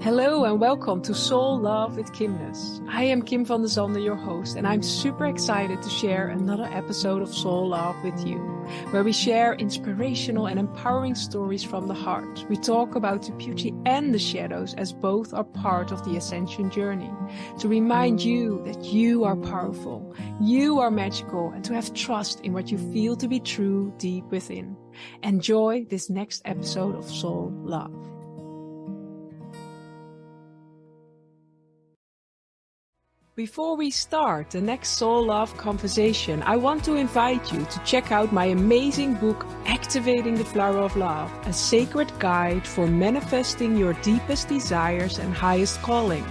Hello and welcome to Soul Love with Kimness. I am Kim van der Zande, your host, and I'm super excited to share another episode of Soul Love with you, where we share inspirational and empowering stories from the heart. We talk about the beauty and the shadows as both are part of the ascension journey, to remind you that you are powerful, you are magical, and to have trust in what you feel to be true deep within. Enjoy this next episode of Soul Love. Before we start the next Soul Love conversation, I want to invite you to check out my amazing book, Activating the Flower of Love, a sacred guide for manifesting your deepest desires and highest calling.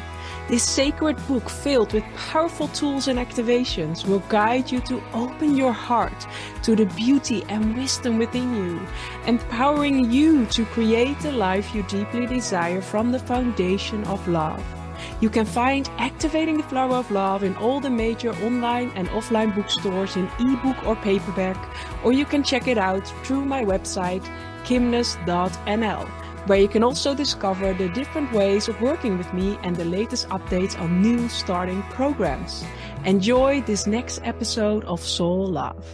This sacred book, filled with powerful tools and activations, will guide you to open your heart to the beauty and wisdom within you, empowering you to create the life you deeply desire from the foundation of love. You can find Activating the Flower of Love in all the major online and offline bookstores in ebook or paperback, or you can check it out through my website, kimness.nl, where you can also discover the different ways of working with me and the latest updates on new starting programs. Enjoy this next episode of Soul Love.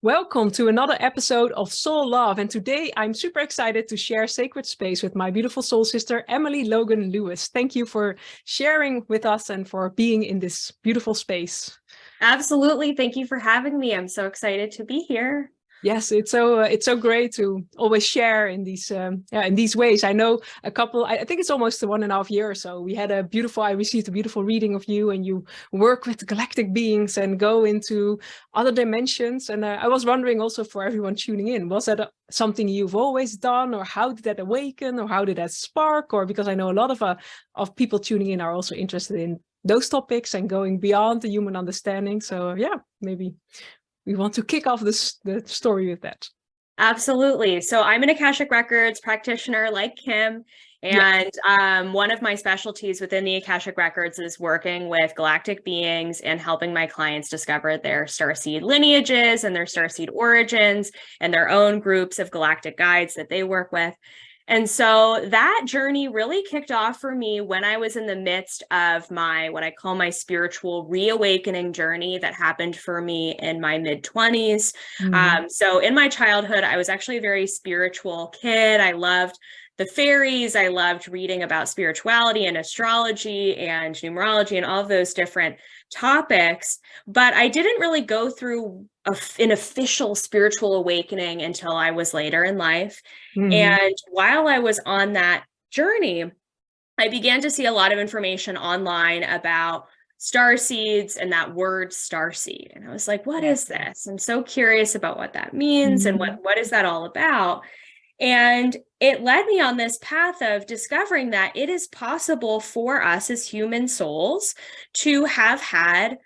Welcome to another episode of Soul Love, and today I'm super excited to share sacred space with my beautiful soul sister, Emily Logan Lewis. Thank you for sharing with us and for being in this beautiful space. Absolutely. Thank you for having me. I'm so excited to be here. Yes, it's so great to always share in these ways. I know a couple. I think it's almost 1.5 years or so. I received a beautiful reading of you, and you work with galactic beings and go into other dimensions. And I was wondering also for everyone tuning in, was that something you've always done, or how did that awaken, or how did that spark? Or because I know a lot of people tuning in are also interested in those topics and going beyond the human understanding. So yeah, maybe we want to kick off the story with that. Absolutely. So I'm an Akashic Records practitioner like Kim. And one of my specialties within the Akashic Records is working with galactic beings and helping my clients discover their Starseed lineages and their Starseed origins and their own groups of galactic guides that they work with. And so that journey really kicked off for me when I was in the midst of what I call my spiritual reawakening journey that happened for me in my mid-20s. So in my childhood, I was actually a very spiritual kid. I loved the fairies. I loved reading about spirituality and astrology and numerology and all of those different topics, but I didn't really go through an official spiritual awakening until I was later in life. And while I was on that journey, I began to see a lot of information online about starseeds and that word starseed. And I was like, what is this? I'm so curious about what that means and what is that all about? And it led me on this path of discovering that it is possible for us as human souls to have had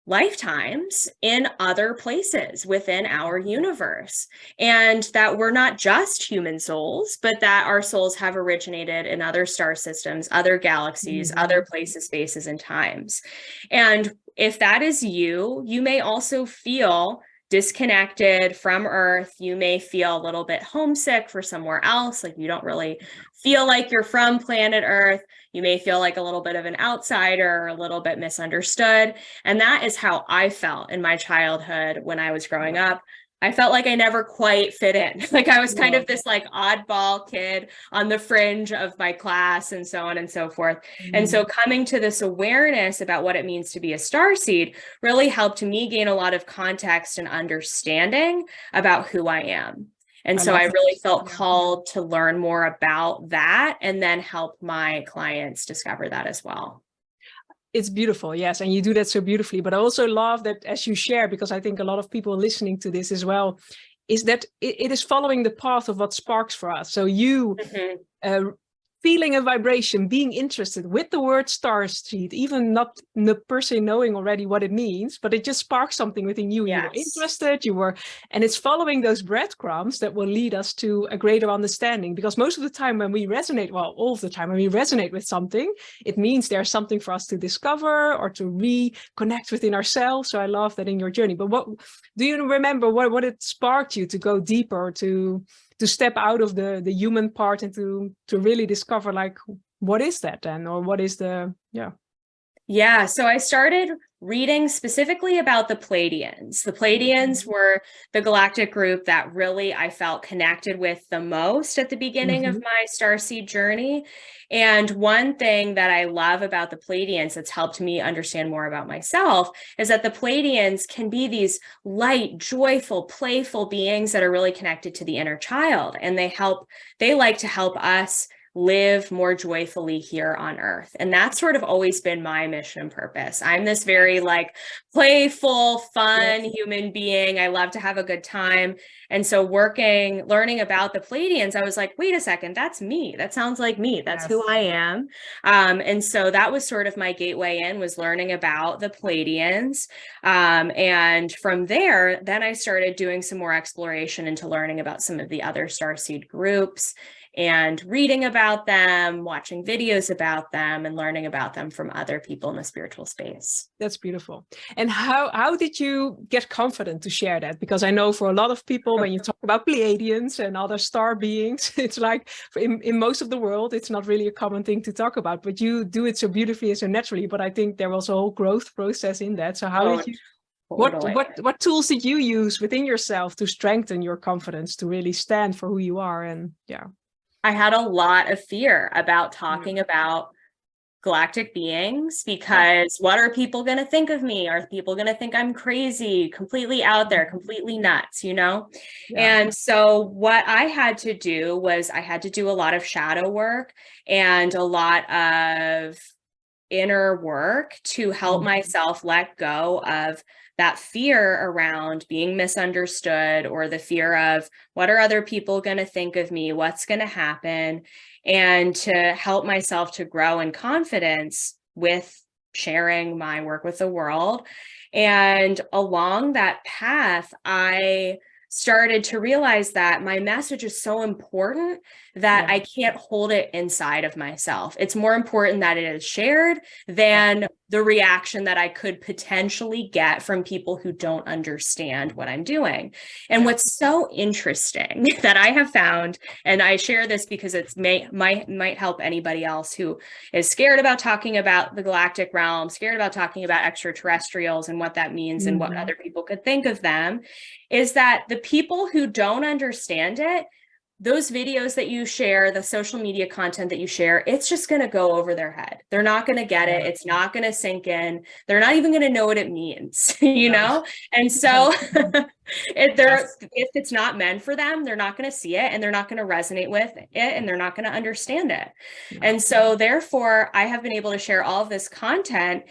lifetimes in other places within our universe, and that we're not just human souls, but that our souls have originated in other star systems, other galaxies, other places, spaces, and times. And if that is you, you may also feel disconnected from Earth. You may feel a little bit homesick for somewhere else, like you don't really feel like you're from planet Earth. You may feel like a little bit of an outsider or a little bit misunderstood. And that is how I felt in my childhood when I was growing up. I felt like I never quite fit in. Like I was kind of this like oddball kid on the fringe of my class and so on and so forth. And so coming to this awareness about what it means to be a starseed really helped me gain a lot of context and understanding about who I am. And so I really felt called to learn more about that and then help my clients discover that as well. It's beautiful, yes, and you do that so beautifully. But I also love that as you share, because I think a lot of people listening to this as well, is that it is following the path of what sparks for us. So you feeling a vibration, being interested with the word starseed, even not per se knowing already what it means, but it just sparks something within you. You were interested, and it's following those breadcrumbs that will lead us to a greater understanding. Because most of the time when we resonate, well, all of the time when we resonate with something, it means there's something for us to discover or to reconnect within ourselves. So I love that in your journey. But what do you remember what it sparked you to go deeper, to to step out of the human part and to really discover like, what is that then, or what is the Yeah, so I started reading specifically about the Pleiadians. The Pleiadians were the galactic group that really I felt connected with the most at the beginning of my Starseed journey. And one thing that I love about the Pleiadians that's helped me understand more about myself is that the Pleiadians can be these light, joyful, playful beings that are really connected to the inner child. And they like to help us live more joyfully here on Earth. And that's sort of always been my mission and purpose. I'm this very like playful, fun human being. I love to have a good time. And so learning about the Pleiadians, I was like, wait a second, that's me. That sounds like me. That's who I am. And so that was sort of my gateway in, was learning about the Pleiadians. And from there, then I started doing some more exploration into learning about some of the other Starseed groups and reading about them, watching videos about them, and learning about them from other people in the spiritual space. That's beautiful. And how did you get confident to share that? Because I know for a lot of people, when you talk about Pleiadians and other star beings, it's like in most of the world, it's not really a common thing to talk about, but you do it so beautifully and so naturally. But I think there was a whole growth process in that. So how did you, totally. what tools did you use within yourself to strengthen your confidence, to really stand for who you are? And I had a lot of fear about talking about galactic beings, because what are people going to think of me? Are people going to think I'm crazy, completely out there, completely nuts, you know? And so what I had to do was I had to do a lot of shadow work and a lot of inner work to help myself let go of that fear around being misunderstood, or the fear of what are other people going to think of me? What's going to happen? And to help myself to grow in confidence with sharing my work with the world. And along that path, I started to realize that my message is so important that I can't hold it inside of myself. It's more important that it is shared than the reaction that I could potentially get from people who don't understand what I'm doing. And what's so interesting that I have found, and I share this because it's might help anybody else who is scared about talking about the galactic realm, scared about talking about extraterrestrials and what that means and what other people could think of them, is that the people who don't understand it, those videos that you share, the social media content that you share, it's just going to go over their head. They're not going to get it. It's not going to sink in. They're not even going to know what it means, you know? And so if it's not meant for them, they're not going to see it, and they're not going to resonate with it, and they're not going to understand it. And so therefore, I have been able to share all of this content,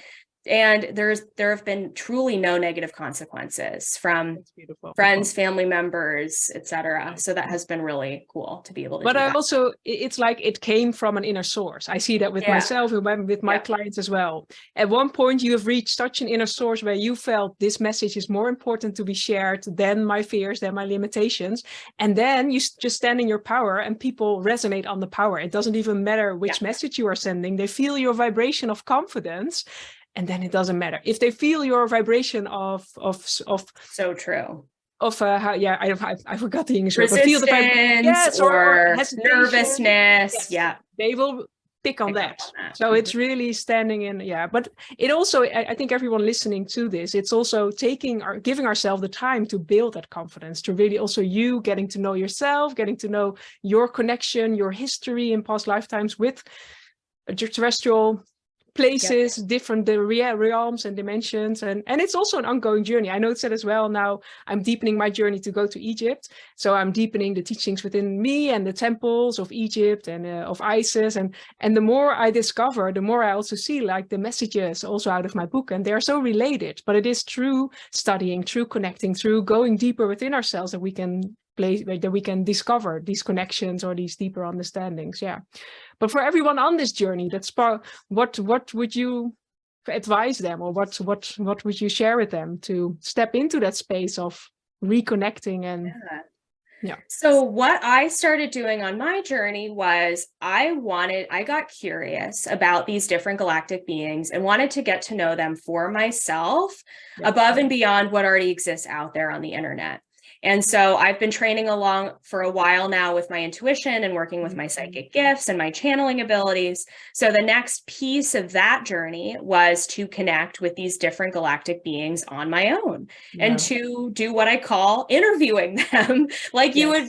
and there have been truly no negative consequences from friends, family members, etc. So that has been really cool to be able to do that. Also, it's like it came from an inner source. I see that with myself and with my clients as well. At one point, you have reached such an inner source where you felt this message is more important to be shared than my fears, than my limitations. And then you just stand in your power, and people resonate on the power. It doesn't even matter which message you are sending. They feel your vibration of confidence. And then it doesn't matter if they feel your vibration of so true. I forgot the English word. Resistance or nervousness. They will pick on that. So it's really standing in. But it also, I think everyone listening to this, it's also giving ourselves the time to build that confidence, to really also you getting to know yourself, getting to know your connection, your history in past lifetimes with terrestrial places, different realms and dimensions, and it's also an ongoing journey. I know it said as well, now I'm deepening my journey to go to Egypt, so I'm deepening the teachings within me and the temples of Egypt and of Isis, and the more I discover, the more I also see like the messages also out of my book, and they're so related. But it is through studying, through connecting, through going deeper within ourselves that we can discover these connections or these deeper understandings. But for everyone on this journey, what would you advise them, or what would you share with them to step into that space of reconnecting? And so what I started doing on my journey was I got curious about these different galactic beings and wanted to get to know them for myself above and beyond what already exists out there on the internet. And so I've been training along for a while now with my intuition and working with my psychic gifts and my channeling abilities. So the next piece of that journey was to connect with these different galactic beings on my own and to do what I call interviewing them, like you would,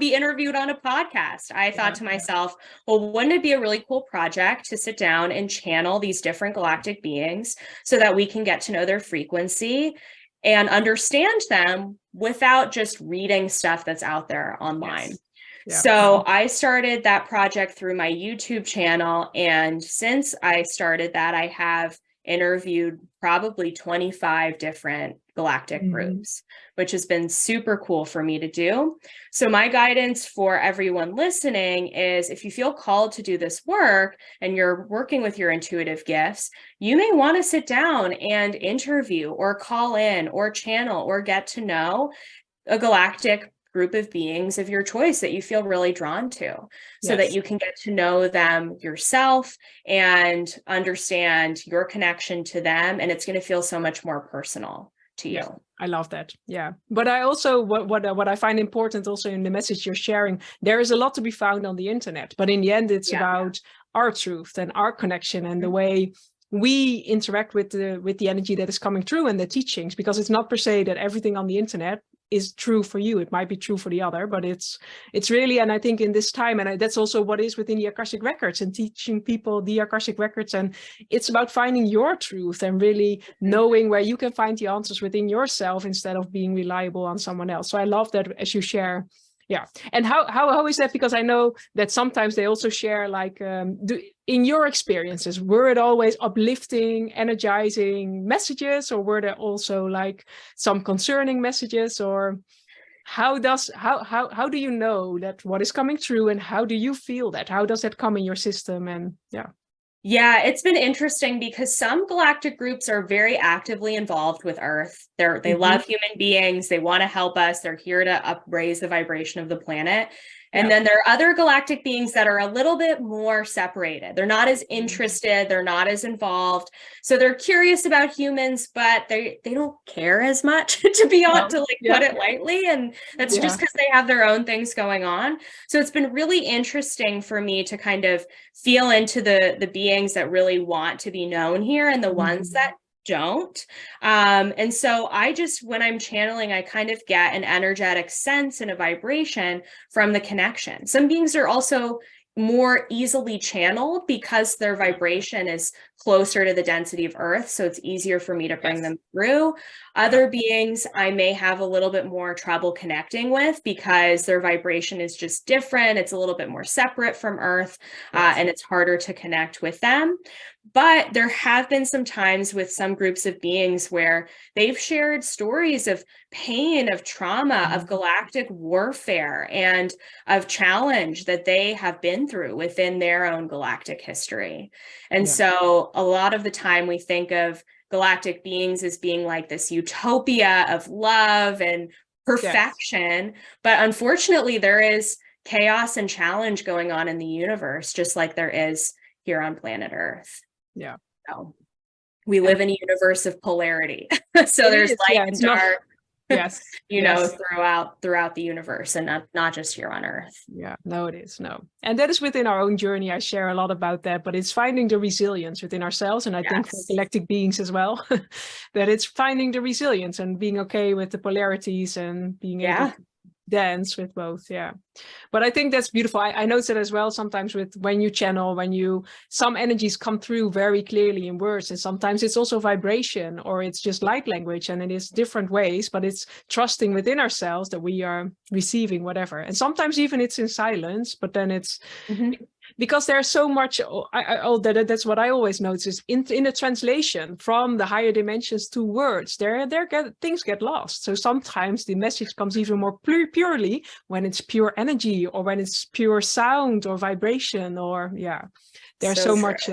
be interviewed on a podcast. I thought to myself, well, wouldn't it be a really cool project to sit down and channel these different galactic beings so that we can get to know their frequency and understand them without just reading stuff that's out there online. So I started that project through my YouTube channel. And since I started that, I have interviewed probably 25 different galactic groups, which has been super cool for me to do. So my guidance for everyone listening is, if you feel called to do this work and you're working with your intuitive gifts, you may want to sit down and interview or call in or channel or get to know a galactic group of beings of your choice that you feel really drawn to, so that you can get to know them yourself and understand your connection to them. And it's going to feel so much more personal to you. I love that. Yeah. But I also, what I find important also in the message you're sharing, there is a lot to be found on the internet, but in the end, it's about our truth and our connection and the way we interact with the energy that is coming through and the teachings, because it's not per se that everything on the internet is true for you. It might be true for the other, but it's really, and I think in this time, and that's also what is within the Akashic records and teaching people the Akashic records, and it's about finding your truth and really knowing where you can find the answers within yourself instead of being reliable on someone else. So I love that as you share. Yeah. And how is that? Because I know that sometimes they also share, like, in your experiences, were it always uplifting, energizing messages, or were there also like some concerning messages? Or how do you know that what is coming through, and how do you feel that? How does that come in your system? And yeah, it's been interesting because some galactic groups are very actively involved with Earth. They love human beings. They want to help us. They're here to raise the vibration of the planet. And then there are other galactic beings that are a little bit more separated. They're not as interested. They're not as involved. So they're curious about humans, but they don't care as much, to be honest, put it lightly. And that's just because they have their own things going on. So it's been really interesting for me to kind of feel into the beings that really want to be known here and the ones that don't. And so when I'm channeling, I kind of get an energetic sense and a vibration from the connection. Some beings are also more easily channeled because their vibration is closer to the density of Earth, so it's easier for me to bring them through. Other beings I may have a little bit more trouble connecting with because their vibration is just different. It's a little bit more separate from Earth, and it's harder to connect with them. But there have been some times with some groups of beings where they've shared stories of pain, of trauma, of galactic warfare, and of challenge that they have been through within their own galactic history. And so a lot of the time we think of galactic beings as being like this utopia of love and perfection. But unfortunately, there is chaos and challenge going on in the universe, just like there is here on planet Earth. Yeah. So we live in a universe of polarity. So there's light and dark, throughout the universe, and not just here on Earth. Yeah, no, it is. No. And that is within our own journey. I share a lot about that, but it's finding the resilience within ourselves. And I think for galactic beings as well, that it's finding the resilience and being okay with the polarities and being able to dance with both. But I think that's beautiful. I notice it as well sometimes with when you channel, some energies come through very clearly in words, and sometimes it's also vibration or it's just light language, and it is different ways, but it's trusting within ourselves that we are receiving whatever. And sometimes even it's in silence, but then it's because there's so much, that's what I always notice is in the translation from the higher dimensions to words, things get lost. So sometimes the message comes even more purely when it's pure energy or when it's pure sound or vibration, or there's so much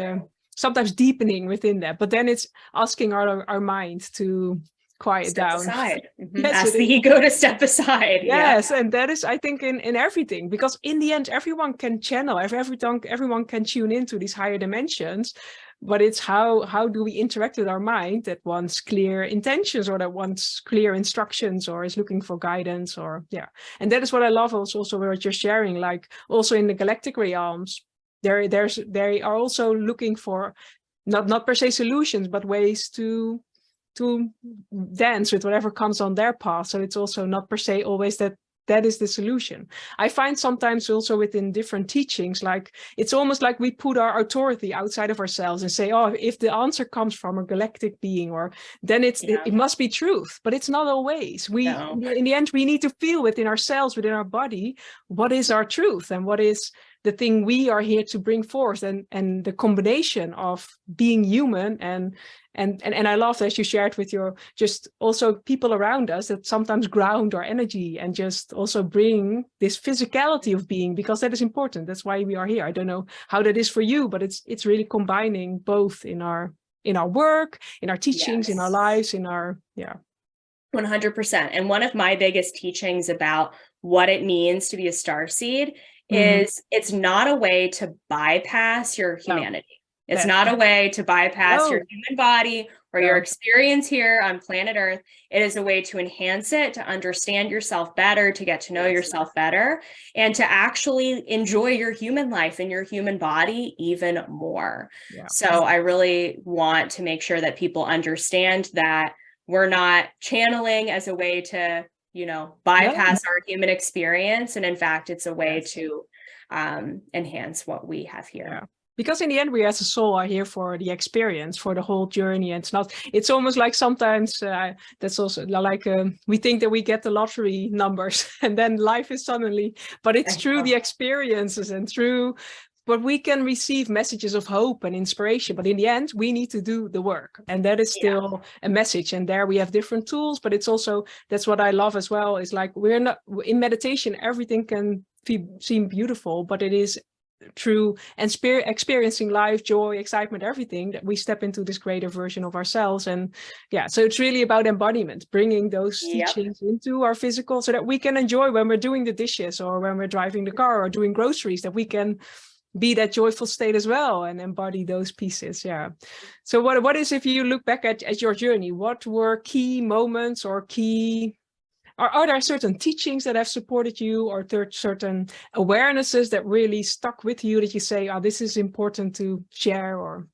sometimes deepening within that. But then it's asking our mind to quiet down. Ask the ego to step aside. And that is, I think, in everything, because in the end, everyone can channel, everyone can tune into these higher dimensions. but it's how do we interact with our mind that wants clear intentions or that wants clear instructions or is looking for guidance, or and that is what I love also what you're sharing, like also in the galactic realms, they are also looking for not per se solutions, but ways to dance with whatever comes on their path. So it's also not per se always that is the solution. I find sometimes also within different teachings, like it's almost like we put our authority outside of ourselves and say, oh, if the answer comes from a galactic being, or then it must be truth. But it's not always. In the end, we need to feel within ourselves, within our body, what is our truth and what is the thing we are here to bring forth, and the combination of being human and I love that you shared with your just also people around us that sometimes ground our energy and just also bring this physicality of being, because that is important. That's why we are here. I don't know how that is for you, but it's really combining both in our work, in our teachings, in our lives, in our 100%. And one of my biggest teachings about what it means to be a starseed is it's not a way to bypass your humanity. It's not a way to bypass your human body or your experience here on planet Earth. It is a way to enhance it, to understand yourself better, to get to know yourself better, and to actually enjoy your human life and your human body even more. So I really want to make sure that people understand that we're not channeling as a way to, bypass our human experience. And in fact, it's a way to enhance what we have here. Because in the end, we as a soul are here for the experience, for the whole journey. And it's almost like sometimes that's also like we think that we get the lottery numbers and then life is suddenly, but it's through the experiences and through what we can receive messages of hope and inspiration. But in the end, we need to do the work. And that is still a message. And there we have different tools, but it's also, that's what I love as well, is like we're not in meditation, everything can seem beautiful, but it is through and experiencing life, joy, excitement, everything, that we step into this greater version of ourselves. And so it's really about embodiment, bringing those teachings into our physical so that we can enjoy when we're doing the dishes or when we're driving the car or doing groceries, that we can be that joyful state as well and embody those pieces. So what is, if you look back at your journey, what were key moments or are there certain teachings that have supported you, or certain awarenesses that really stuck with you that you say, oh, this is important to share? Or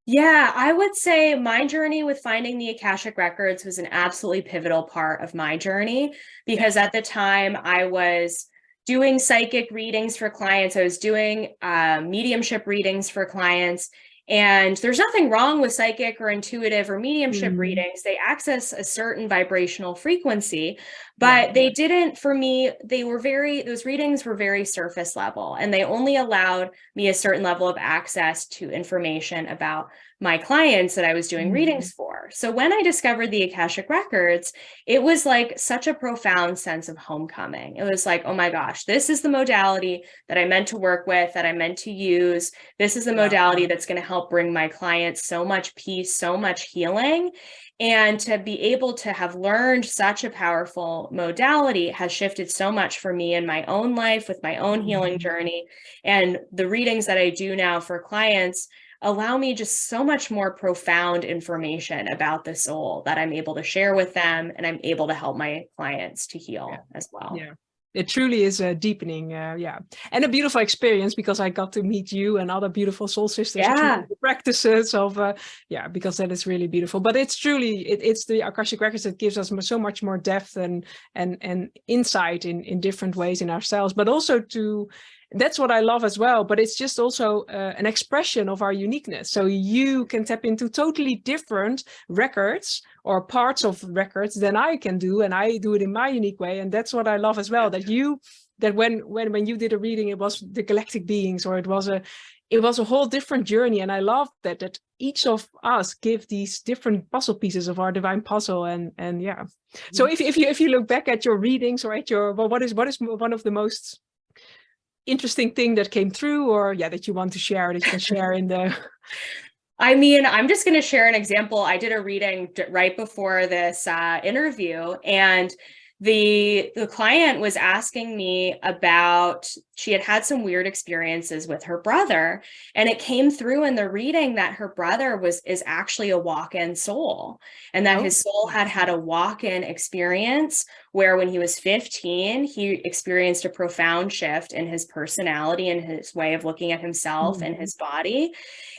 I would say my journey with finding the Akashic records was an absolutely pivotal part of my journey, because at the time I was doing psychic readings for clients. I was doing mediumship readings for clients. And there's nothing wrong with psychic or intuitive or mediumship readings. They access a certain vibrational frequency, but they didn't, for me, those readings were very surface level, and they only allowed me a certain level of access to information about my clients that I was doing readings for. So when I discovered the Akashic records, it was like such a profound sense of homecoming. It was like, oh my gosh, this is the modality that I meant to work with, that I meant to use. This is the modality that's going to help bring my clients so much peace, so much healing. And to be able to have learned such a powerful modality has shifted so much for me in my own life with my own healing journey. And the readings that I do now for clients allow me just so much more profound information about the soul that I'm able to share with them, and I'm able to help my clients to heal as well. It truly is a deepening, and a beautiful experience, because I got to meet you and other beautiful soul sisters through the practices of, because that is really beautiful. But it's truly, it's the Akashic records that gives us so much more depth and insight in different ways in ourselves, but also that's what I love as well. But it's just also an expression of our uniqueness. So you can tap into totally different records or parts of records than I can do, and I do it in my unique way. And that's what I love as well. That when you did a reading, it was the Galactic Beings, or it was a whole different journey. And I love that each of us give these different puzzle pieces of our divine puzzle. And So if you look back at your readings or at your, what is one of the most interesting thing that came through, or that you want to share, that you can share in the I mean, I'm just going to share an example. I did a reading right before this interview, and The client was asking me about, she had some weird experiences with her brother, and it came through in the reading that her brother is actually a walk-in soul, and that his soul had a walk-in experience where when he was 15, he experienced a profound shift in his personality and his way of looking at himself and his body.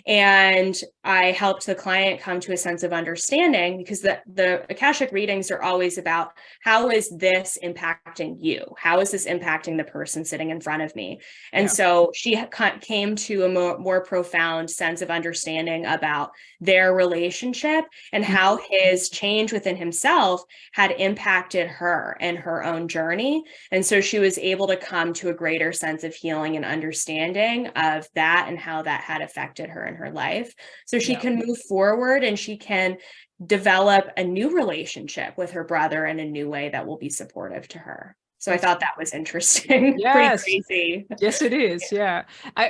And I helped the client come to a sense of understanding, because the Akashic readings are always about, how is this impacting you? How is this impacting the person sitting in front of me? And so she came to a more profound sense of understanding about their relationship and how his change within himself had impacted her and her own journey. And so she was able to come to a greater sense of healing and understanding of that and how that had affected her in her life. So she can move forward and she can develop a new relationship with her brother in a new way that will be supportive to her. So I thought that was interesting. Yes. Pretty crazy. Yes, it is. Yeah.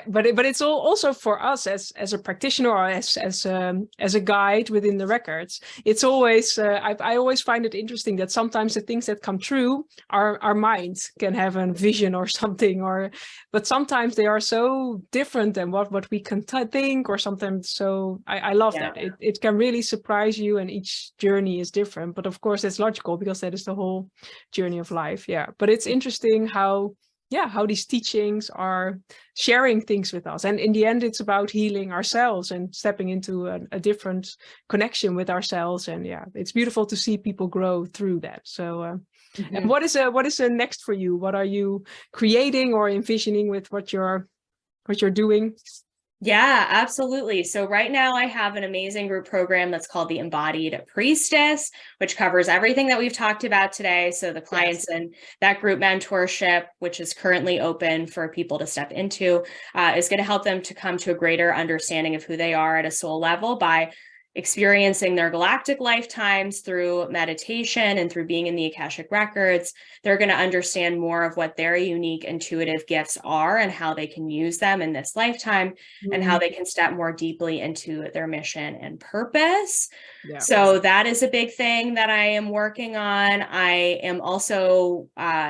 But it's also for us as a practitioner or as a guide within the records. It's always I always find it interesting that sometimes the things that come true, our minds can have a vision or something, but sometimes they are so different than what we can think, or sometimes. So I love that. It can really surprise you, and each journey is different. But of course, it's logical, because that is the whole journey of life. Yeah. But it's interesting how these teachings are sharing things with us. And in the end, it's about healing ourselves and stepping into a different connection with ourselves. And it's beautiful to see people grow through that. So and what is next for you? What are you creating or envisioning with what you're doing? Yeah, absolutely. So right now I have an amazing group program that's called the Embodied Priestess, which covers everything that we've talked about today. So the clients in that group mentorship, which is currently open for people to step into, is going to help them to come to a greater understanding of who they are at a soul level by experiencing their galactic lifetimes through meditation and through being in the Akashic records. They're going to understand more of what their unique intuitive gifts are and how they can use them in this lifetime, and how they can step more deeply into their mission and purpose. So that is a big thing that I am working on. I am also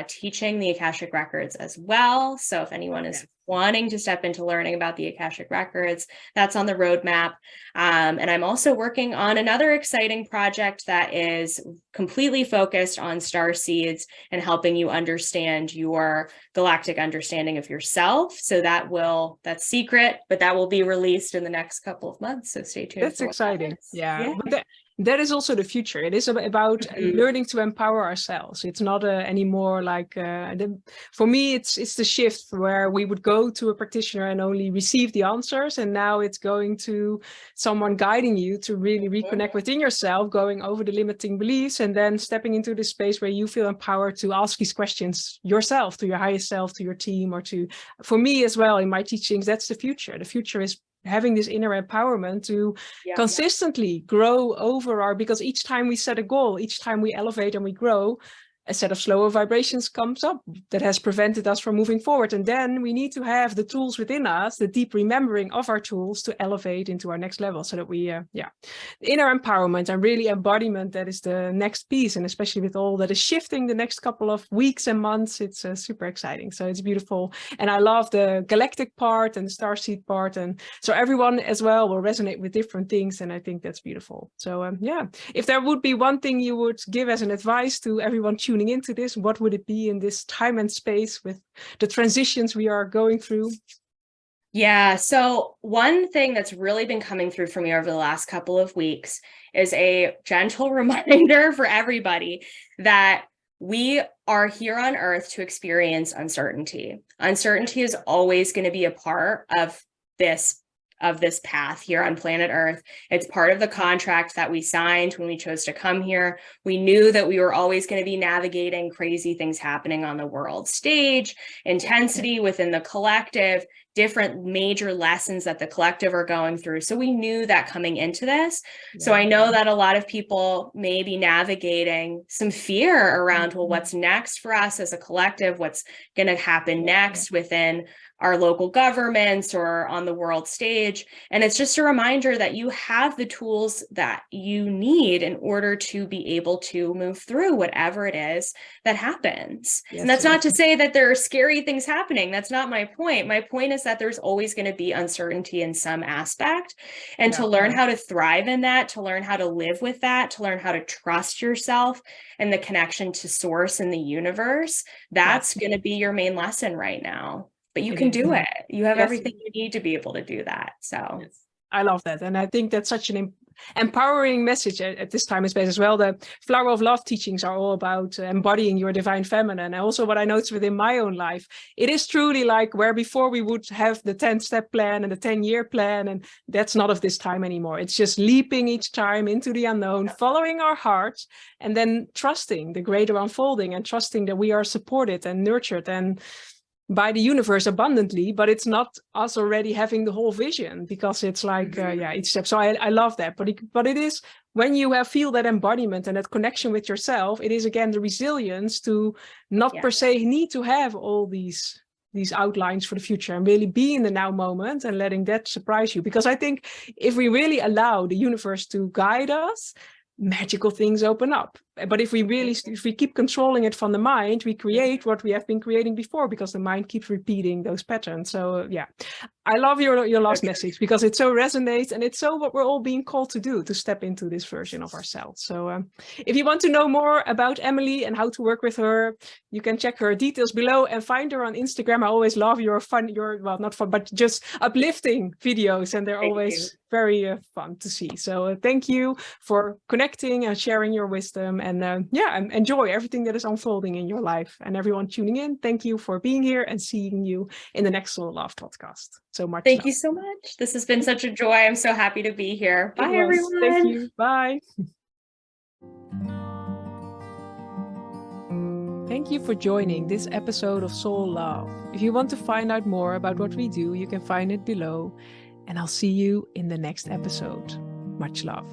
teaching the Akashic records as well. So if anyone is wanting to step into learning about the Akashic records, that's on the roadmap. And I'm also working on another exciting project that is completely focused on Starseeds and helping you understand your galactic understanding of yourself. So that's secret, but that will be released in the next couple of months. So stay tuned. That's exciting. But that is also the future. It is about learning to empower ourselves. It's not anymore like for me, it's the shift where we would go to a practitioner and only receive the answers, and now it's going to someone guiding you to really reconnect within yourself, going over the limiting beliefs, and then stepping into this space where you feel empowered to ask these questions yourself, to your highest self, to your team, or for me as well in my teachings. That's the future. The future is having this inner empowerment to consistently grow over because each time we set a goal, each time we elevate and we grow, a set of slower vibrations comes up that has prevented us from moving forward. And then we need to have the tools within us, the deep remembering of our tools, to elevate into our next level, so that we, inner empowerment and really embodiment, that is the next piece. And especially with all that is shifting the next couple of weeks and months, it's super exciting. So it's beautiful. And I love the galactic part and the starseed part. And so everyone as well will resonate with different things. And I think that's beautiful. So if there would be one thing you would give as an advice to everyone tuning into this, what would it be in this time and space with the transitions we are going through? Yeah, so one thing that's really been coming through for me over the last couple of weeks is a gentle reminder for everybody that we are here on Earth to experience uncertainty. Uncertainty is always going to be a part of this path here on planet Earth. It's part of the contract that we signed when we chose to come here. We knew that we were always going to be navigating crazy things happening on the world stage, intensity within the collective, different major lessons that the collective are going through. So we knew that coming into this. So I know that a lot of people may be navigating some fear around, well, what's next for us as a collective? What's going to happen next within our local governments or on the world stage. And it's just a reminder that you have the tools that you need in order to be able to move through whatever it is that happens. Yes, and that's not to say that there are scary things happening. That's not my point. My point is that there's always going to be uncertainty in some aspect. And to learn how to thrive in that, to learn how to live with that, to learn how to trust yourself and the connection to source in the universe, that's going to be your main lesson right now. But you can do it. You have everything you need to be able to do that. So I love that. And I think that's such an empowering message at this time and space as well. The Flower of Love teachings are all about embodying your divine feminine. And also what I noticed within my own life, it is truly like where before we would have the 10-step plan and the 10-year plan, and that's not of this time anymore. It's just leaping each time into the unknown, following our hearts, and then trusting the greater unfolding and trusting that we are supported and nurtured and by the universe abundantly, but it's not us already having the whole vision, because it's like, each step. So I love that. But it is when you feel that embodiment and that connection with yourself, it is again the resilience to not per se need to have all these outlines for the future and really be in the now moment and letting that surprise you. Because I think if we really allow the universe to guide us, magical things open up. But if we keep controlling it from the mind, we create what we have been creating before, because the mind keeps repeating those patterns. So I love your last message, because it so resonates, and it's so what we're all being called to do, to step into this version of ourselves. So if you want to know more about Emily and how to work with her, you can check her details below and find her on Instagram. I always love your not fun, but just uplifting videos, and they're always very fun to see. So thank you for connecting and sharing your wisdom, and enjoy everything that is unfolding in your life. And everyone tuning in, thank you for being here, and seeing you in the next Soul Love podcast. So much. Thank you so much. This has been such a joy. I'm so happy to be here. Bye, everyone. Thank you. Bye. Thank you for joining this episode of Soul Love. If you want to find out more about what we do, you can find it below. And I'll see you in the next episode. Much love.